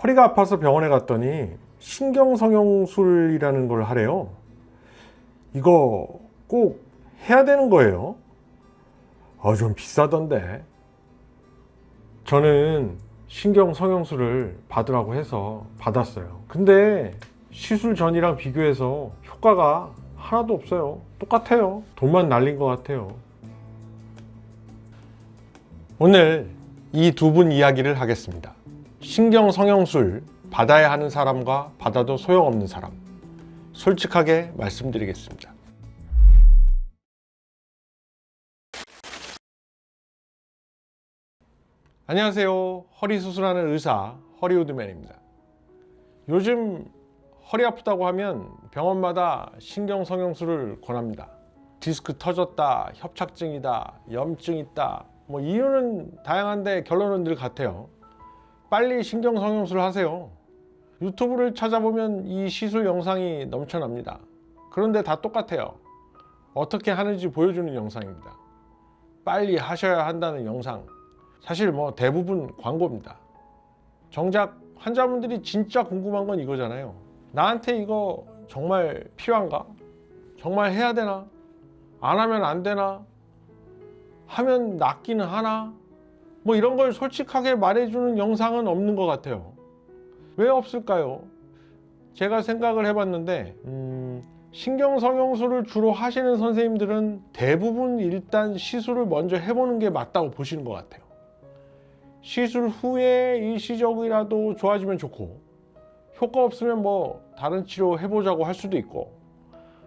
허리가 아파서 병원에 갔더니 신경성형술이라는 걸 하래요. 이거 꼭 해야 되는 거예요? 좀 비싸던데. 저는 신경성형술을 받으라고 해서 받았어요. 근데 시술 전이랑 비교해서 효과가 하나도 없어요. 똑같아요. 돈만 날린 것 같아요. 오늘 이 두 분 이야기를 하겠습니다. 신경성형술 받아야 하는 사람과 받아도 소용없는 사람, 솔직하게 말씀드리겠습니다. 안녕하세요. 허리 수술하는 의사 허리우드맨입니다. 요즘 허리 아프다고 하면 병원마다 신경성형술을 권합니다. 디스크 터졌다, 협착증이다, 염증 있다, 이유는 다양한데 결론은 늘 같아요. 빨리 신경성형술 하세요. 유튜브를 찾아보면 이 시술 영상이 넘쳐납니다. 그런데 다 똑같아요. 어떻게 하는지 보여주는 영상입니다. 빨리 하셔야 한다는 영상. 사실 대부분 광고입니다. 정작 환자분들이 진짜 궁금한 건 이거잖아요. 나한테 이거 정말 필요한가? 정말 해야 되나? 안 하면 안 되나? 하면 낫기는 하나? 이런 걸 솔직하게 말해주는 영상은 없는 것 같아요. 왜 없을까요? 제가 생각을 해봤는데 신경성형술을 주로 하시는 선생님들은 대부분 일단 시술을 먼저 해보는 게 맞다고 보시는 것 같아요. 시술 후에 일시적이라도 좋아지면 좋고, 효과 없으면 다른 치료 해보자고 할 수도 있고,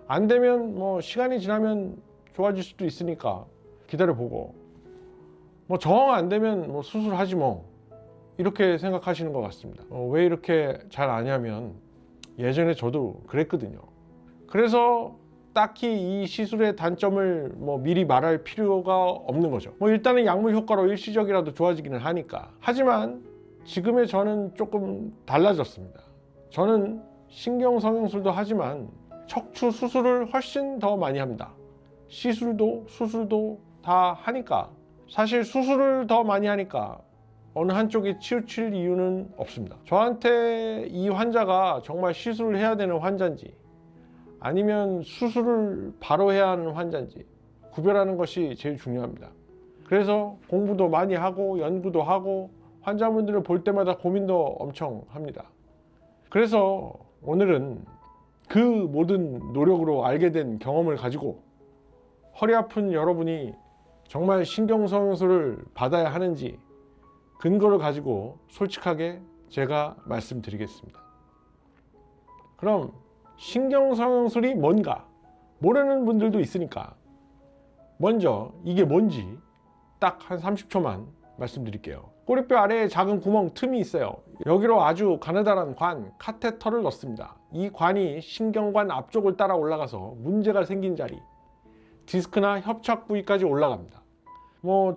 안 되면 시간이 지나면 좋아질 수도 있으니까 기다려보고, 정 안 되면 수술하지 이렇게 생각하시는 것 같습니다. 왜 이렇게 잘 아냐면 예전에 저도 그랬거든요. 그래서 딱히 이 시술의 단점을 미리 말할 필요가 없는 거죠. 일단은 약물 효과로 일시적이라도 좋아지기는 하니까. 하지만 지금의 저는 조금 달라졌습니다. 저는 신경성형술도 하지만 척추 수술을 훨씬 더 많이 합니다. 시술도 수술도 다 하니까, 사실 수술을 더 많이 하니까 어느 한쪽이 치우칠 이유는 없습니다. 저한테 이 환자가 정말 시술을 해야 되는 환자인지 아니면 수술을 바로 해야 하는 환자인지 구별하는 것이 제일 중요합니다. 그래서 공부도 많이 하고 연구도 하고 환자분들을 볼 때마다 고민도 엄청 합니다. 그래서 오늘은 그 모든 노력으로 알게 된 경험을 가지고 허리 아픈 여러분이 정말 신경성형술을 받아야 하는지 근거를 가지고 솔직하게 제가 말씀드리겠습니다. 그럼 신경성형술이 뭔가 모르는 분들도 있으니까 먼저 이게 뭔지 딱 한 30초만 말씀드릴게요. 꼬리뼈 아래에 작은 구멍 틈이 있어요. 여기로 아주 가느다란 관, 카테터를 넣습니다. 이 관이 신경관 앞쪽을 따라 올라가서 문제가 생긴 자리, 디스크나 협착 부위까지 올라갑니다.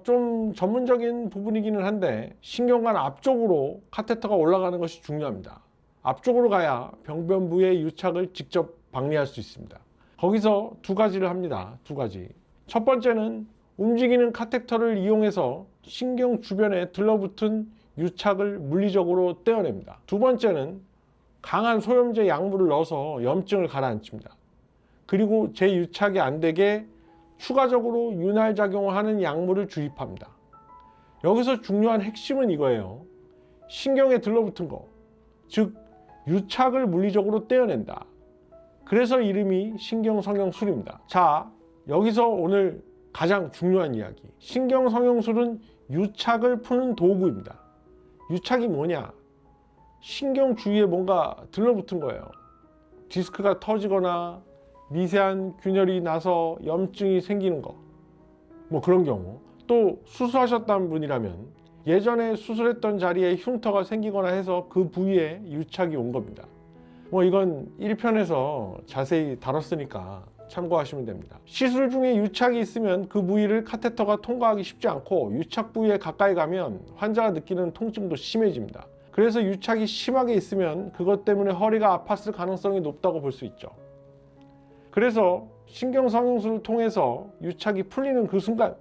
좀 전문적인 부분이기는 한데 신경관 앞쪽으로 카테터가 올라가는 것이 중요합니다. 앞쪽으로 가야 병변부의 유착을 직접 박리할 수 있습니다. 거기서 두 가지를 합니다. 두 가지. 첫 번째는 움직이는 카테터를 이용해서 신경 주변에 들러붙은 유착을 물리적으로 떼어냅니다. 두 번째는 강한 소염제 약물을 넣어서 염증을 가라앉힙니다. 그리고 재유착이 안 되게 추가적으로 윤활작용을 하는 약물을 주입합니다. 여기서 중요한 핵심은 이거예요. 신경에 들러붙은 거, 즉 유착을 물리적으로 떼어낸다. 그래서 이름이 신경성형술입니다. 자, 여기서 오늘 가장 중요한 이야기. 신경성형술은 유착을 푸는 도구입니다. 유착이 뭐냐? 신경 주위에 뭔가 들러붙은 거예요. 디스크가 터지거나 미세한 균열이 나서 염증이 생기는 거, 그런 경우, 또 수술하셨다는 분이라면 예전에 수술했던 자리에 흉터가 생기거나 해서 그 부위에 유착이 온 겁니다. 이건 1편에서 자세히 다뤘으니까 참고하시면 됩니다. 시술 중에 유착이 있으면 그 부위를 카테터가 통과하기 쉽지 않고 유착 부위에 가까이 가면 환자가 느끼는 통증도 심해집니다. 그래서 유착이 심하게 있으면 그것 때문에 허리가 아팠을 가능성이 높다고 볼 수 있죠. 그래서 신경성형술을 통해서 유착이 풀리는 그 순간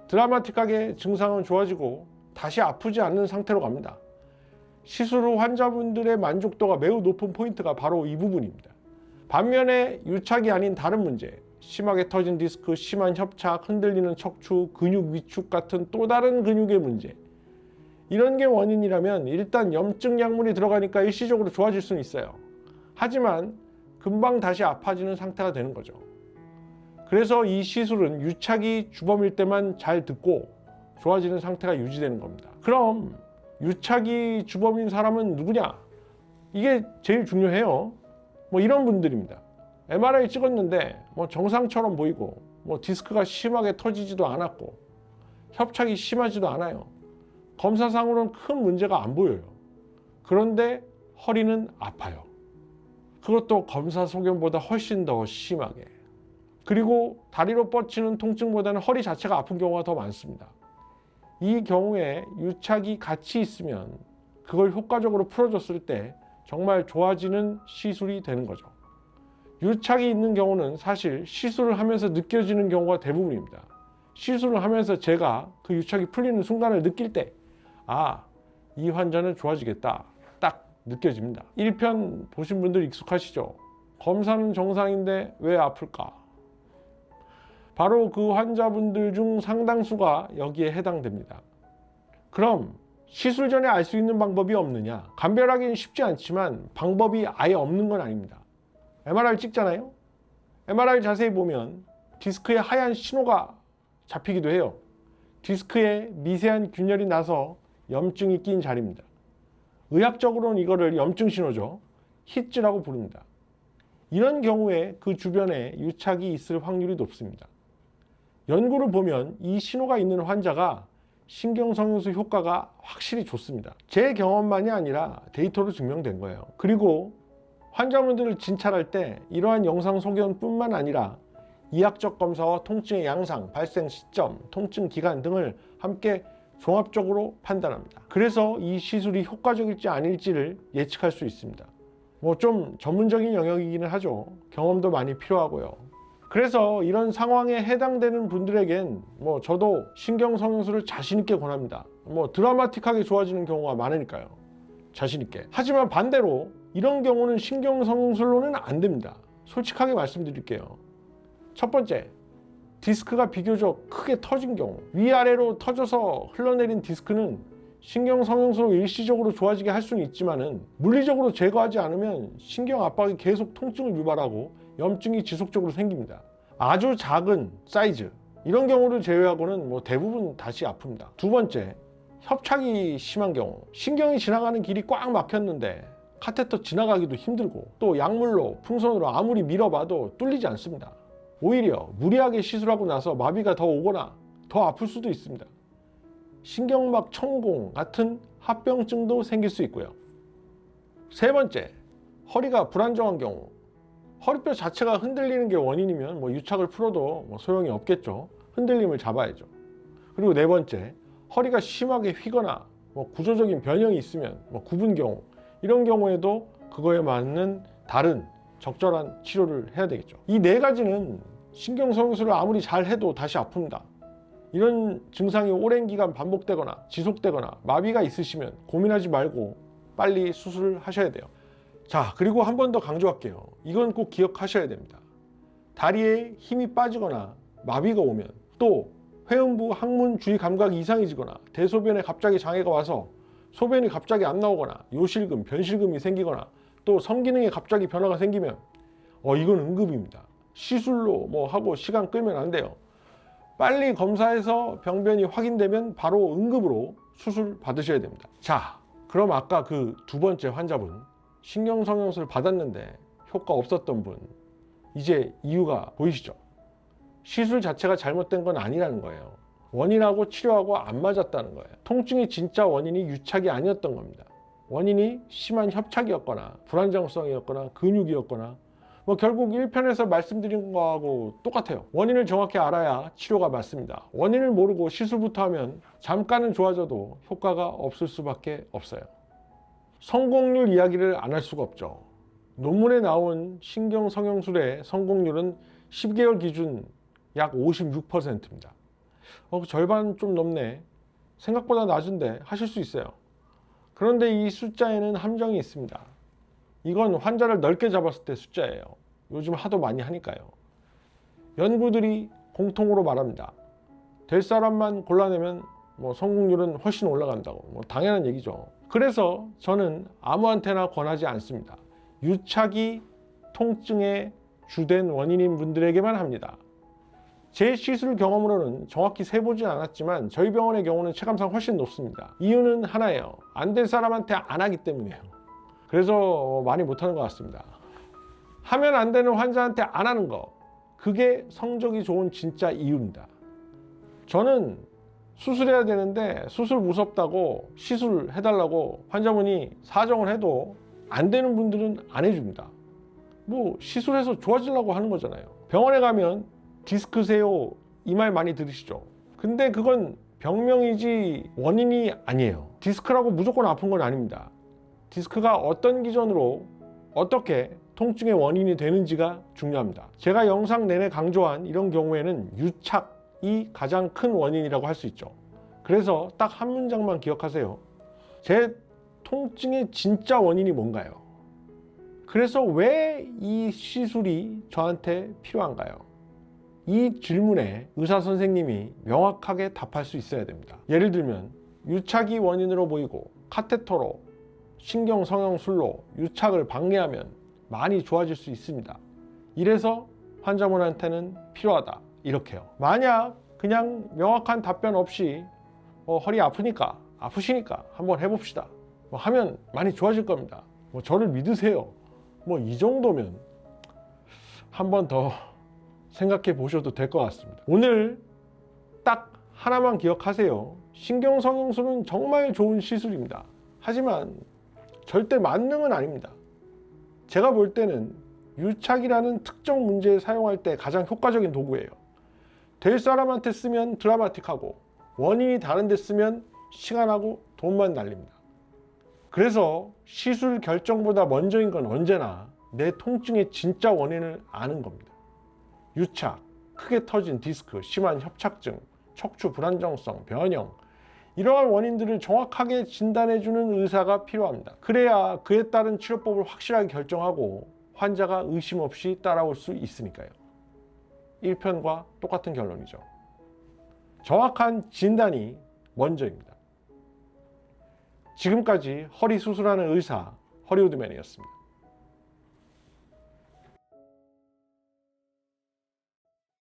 드라마틱하게 증상은 좋아지고 다시 아프지 않는 상태로 갑니다. 시술 후 환자분들의 만족도가 매우 높은 포인트가 바로 이 부분입니다. 반면에 유착이 아닌 다른 문제, 심하게 터진 디스크, 심한 협착, 흔들리는 척추, 근육 위축 같은 또 다른 근육의 문제, 이런 게 원인이라면 일단 염증 약물이 들어가니까 일시적으로 좋아질 수는 있어요. 하지만 금방 다시 아파지는 상태가 되는 거죠. 그래서 이 시술은 유착이 주범일 때만 잘 듣고 좋아지는 상태가 유지되는 겁니다. 그럼 유착이 주범인 사람은 누구냐? 이게 제일 중요해요. 이런 분들입니다. MRI 찍었는데 정상처럼 보이고 디스크가 심하게 터지지도 않았고 협착이 심하지도 않아요. 검사상으로는 큰 문제가 안 보여요. 그런데 허리는 아파요. 그것도 검사 소견보다 훨씬 더 심하게. 그리고 다리로 뻗치는 통증보다는 허리 자체가 아픈 경우가 더 많습니다. 이 경우에 유착이 같이 있으면 그걸 효과적으로 풀어줬을 때 정말 좋아지는 시술이 되는 거죠. 유착이 있는 경우는 사실 시술을 하면서 느껴지는 경우가 대부분입니다. 시술을 하면서 제가 그 유착이 풀리는 순간을 느낄 때, 이 환자는 좋아지겠다, 딱 느껴집니다. 1편 보신 분들 익숙하시죠? 검사는 정상인데 왜 아플까? 바로 그 환자분들 중 상당수가 여기에 해당됩니다. 그럼 시술 전에 알 수 있는 방법이 없느냐? 감별하기는 쉽지 않지만 방법이 아예 없는 건 아닙니다. MRI 찍잖아요? MRI 자세히 보면 디스크에 하얀 신호가 잡히기도 해요. 디스크에 미세한 균열이 나서 염증이 낀 자리입니다. 의학적으로는 이거를 염증 신호죠. 히츠라고 부릅니다. 이런 경우에 그 주변에 유착이 있을 확률이 높습니다. 연구를 보면 이 신호가 있는 환자가 신경성형수 효과가 확실히 좋습니다. 제 경험만이 아니라 데이터로 증명된 거예요. 그리고 환자분들을 진찰할 때 이러한 영상 소견뿐만 아니라 이학적 검사와 통증의 양상, 발생 시점, 통증 기간 등을 함께 종합적으로 판단합니다. 그래서 이 시술이 효과적일지 아닐지를 예측할 수 있습니다. 좀 전문적인 영역이기는 하죠. 경험도 많이 필요하고요. 그래서 이런 상황에 해당되는 분들에겐 저도 신경성형술을 자신있게 권합니다. 드라마틱하게 좋아지는 경우가 많으니까요. 자신있게. 하지만 반대로 이런 경우는 신경성형술로는 안 됩니다. 솔직하게 말씀드릴게요. 첫 번째, 디스크가 비교적 크게 터진 경우, 위아래로 터져서 흘러내린 디스크는 신경성형수로 일시적으로 좋아지게 할 수는 있지만은 물리적으로 제거하지 않으면 신경 압박이 계속 통증을 유발하고 염증이 지속적으로 생깁니다. 아주 작은 사이즈, 이런 경우를 제외하고는 대부분 다시 아픕니다. 두 번째, 협착이 심한 경우, 신경이 지나가는 길이 꽉 막혔는데 카테터 지나가기도 힘들고 또 약물로 풍선으로 아무리 밀어봐도 뚫리지 않습니다. 오히려 무리하게 시술하고 나서 마비가 더 오거나 더 아플 수도 있습니다. 신경막 천공 같은 합병증도 생길 수 있고요. 세 번째, 허리가 불안정한 경우, 허리뼈 자체가 흔들리는 게 원인이면 유착을 풀어도 소용이 없겠죠. 흔들림을 잡아야죠. 그리고 네 번째, 허리가 심하게 휘거나 구조적인 변형이 있으면 굽은 경우, 이런 경우에도 그거에 맞는 다른 적절한 치료를 해야 되겠죠. 이 네 가지는 신경성형술을 아무리 잘 해도 다시 아픕니다. 이런 증상이 오랜 기간 반복되거나 지속되거나 마비가 있으시면 고민하지 말고 빨리 수술을 하셔야 돼요. 자, 그리고 한 번 더 강조할게요. 이건 꼭 기억하셔야 됩니다. 다리에 힘이 빠지거나 마비가 오면, 또 회음부 항문 주위 감각이 이상해지거나 대소변에 갑자기 장애가 와서 소변이 갑자기 안 나오거나 요실금, 변실금이 생기거나 또 성기능에 갑자기 변화가 생기면 이건 응급입니다. 시술로 하고 시간 끌면 안 돼요. 빨리 검사해서 병변이 확인되면 바로 응급으로 수술 받으셔야 됩니다. 자, 그럼 아까 그 두 번째 환자분, 신경성형술 받았는데 효과 없었던 분, 이제 이유가 보이시죠? 시술 자체가 잘못된 건 아니라는 거예요. 원인하고 치료하고 안 맞았다는 거예요. 통증이 진짜 원인이 유착이 아니었던 겁니다. 원인이 심한 협착이었거나 불안정성이었거나 근육이었거나 결국 1편에서 말씀드린 거하고 똑같아요. 원인을 정확히 알아야 치료가 맞습니다. 원인을 모르고 시술부터 하면 잠깐은 좋아져도 효과가 없을 수밖에 없어요. 성공률 이야기를 안 할 수가 없죠. 논문에 나온 신경성형술의 성공률은 10개월 기준 약 56%입니다. 절반 좀 넘네. 생각보다 낮은데 하실 수 있어요. 그런데 이 숫자에는 함정이 있습니다. 이건 환자를 넓게 잡았을 때 숫자예요. 요즘 하도 많이 하니까요. 연구들이 공통으로 말합니다. 될 사람만 골라내면 성공률은 훨씬 올라간다고. 당연한 얘기죠. 그래서 저는 아무한테나 권하지 않습니다. 유착이 통증의 주된 원인인 분들에게만 합니다. 제 시술 경험으로는 정확히 세보진 않았지만 저희 병원의 경우는 체감상 훨씬 높습니다. 이유는 하나예요. 안 될 사람한테 안 하기 때문이에요. 그래서 많이 못하는 것 같습니다. 하면 안 되는 환자한테 안 하는 거, 그게 성적이 좋은 진짜 이유입니다. 저는 수술해야 되는데 수술 무섭다고 시술해달라고 환자분이 사정을 해도 안 되는 분들은 안 해줍니다. 시술해서 좋아지려고 하는 거잖아요. 병원에 가면 디스크세요 이 말 많이 들으시죠? 근데 그건 병명이지 원인이 아니에요. 디스크라고 무조건 아픈 건 아닙니다. 디스크가 어떤 기전으로 어떻게 통증의 원인이 되는지가 중요합니다. 제가 영상 내내 강조한 이런 경우에는 유착이 가장 큰 원인이라고 할 수 있죠. 그래서 딱 한 문장만 기억하세요. 제 통증의 진짜 원인이 뭔가요? 그래서 왜 이 시술이 저한테 필요한가요? 이 질문에 의사 선생님이 명확하게 답할 수 있어야 됩니다. 예를 들면 유착이 원인으로 보이고 카테터로 신경성형술로 유착을 방해하면 많이 좋아질 수 있습니다. 이래서 환자분한테는 필요하다, 이렇게요. 만약 그냥 명확한 답변 없이 허리 아프시니까 한번 해봅시다 하면 많이 좋아질 겁니다. 저를 믿으세요. 이 정도면 한 번 더 생각해 보셔도 될 것 같습니다. 오늘 딱 하나만 기억하세요. 신경성형술은 정말 좋은 시술입니다. 하지만 절대 만능은 아닙니다. 제가 볼 때는 유착이라는 특정 문제에 사용할 때 가장 효과적인 도구예요. 될 사람한테 쓰면 드라마틱하고 원인이 다른 데 쓰면 시간하고 돈만 날립니다. 그래서 시술 결정보다 먼저인 건 언제나 내 통증의 진짜 원인을 아는 겁니다. 유착, 크게 터진 디스크, 심한 협착증, 척추 불안정성, 변형, 이러한 원인들을 정확하게 진단해주는 의사가 필요합니다. 그래야 그에 따른 치료법을 확실하게 결정하고 환자가 의심 없이 따라올 수 있으니까요. 1편과 똑같은 결론이죠. 정확한 진단이 먼저입니다. 지금까지 허리 수술하는 의사 허리우드맨이었습니다.